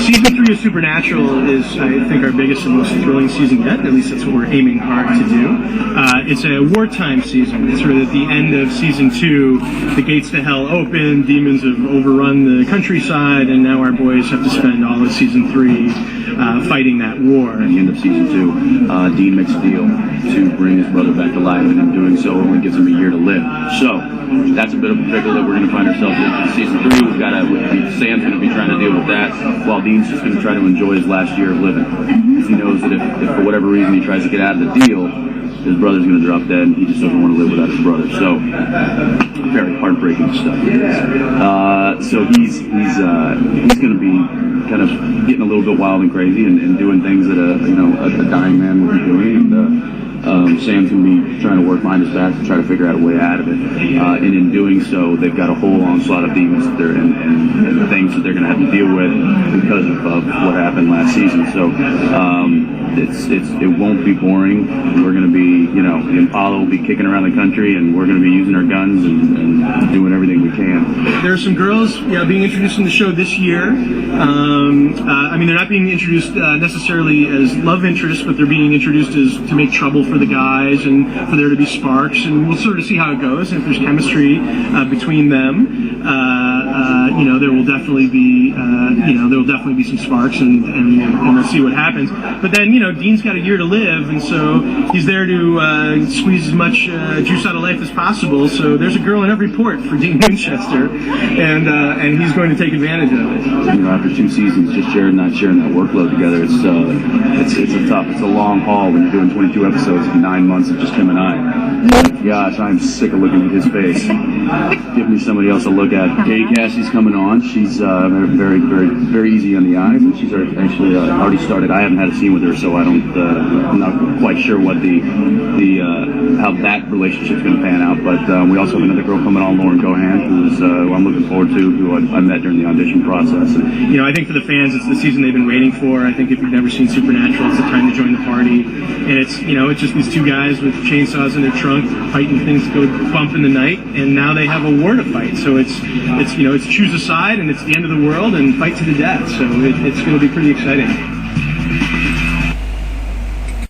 Season 3 of Supernatural is, I think, our biggest and most thrilling season yet. At least that's what we're aiming hard to do. It's a wartime season. It's sort of at the end of Season 2, the gates to hell open, demons have overrun the countryside, and now our boys have to spend all of Season 3 fighting that war. At the end of Season 2, Dean makes a deal to bring his brother back to life, and in doing so only gives him a year to live. So, that's a bit of a pickle that we're going to find ourselves in Season 3. Sam's going to be trying to deal with that, while Dean's just going to try to enjoy his last year of living. He knows that if for whatever reason he tries to get out of the deal, his brother's going to drop dead, and he just doesn't want to live without his brother. So, very heartbreaking stuff. So he's going to be kind of getting a little bit wild and crazy and doing things that a dying man would be doing. And Sam's going to be trying to work behind his back to try to figure out a way out of it. And in doing so, they've got a whole onslaught of demons that and things that they're going to have to deal with because of what happened last season. So it won't be boring. We're going to be, the Impala will be kicking around the country, and we're going to be using our guns and doing everything we can. There are some girls being introduced in the show this year. They're not being introduced necessarily as love interests, but they're being introduced as to make trouble for the guys and for there to be sparks, and we'll sort of see how it goes. And if there's chemistry between them, there will definitely be some sparks, and we'll see what happens. But then Dean's got a year to live, and so he's there to squeeze as much juice out of life as possible. So there's a girl in every port for Dean Winchester, and he's going to take advantage of it. After 2 seasons, just not sharing that workload together, it's a long haul when you're doing 22 episodes in 9 months of just him and I. Gosh, I'm sick of looking at his face. Give me somebody else to look at. Katie Cassidy's coming on. She's very, very, very easy on the eyes, and she's actually already started. I haven't had a scene with her, so I'm not quite sure what how that relationship's going to pan out. But we also have another girl coming on, Lauren Gohan, who I'm looking forward to, who I met during the audition process. And, I think for the fans, it's the season they've been waiting for. I think if you've never seen Supernatural, it's the time to join the party. And it's just these 2 guys with chainsaws in their trunk fighting things that go bump in the night, and now they have a war to fight. So it's choose a side, and it's the end of the world, and fight to the death. So it's going to be pretty exciting.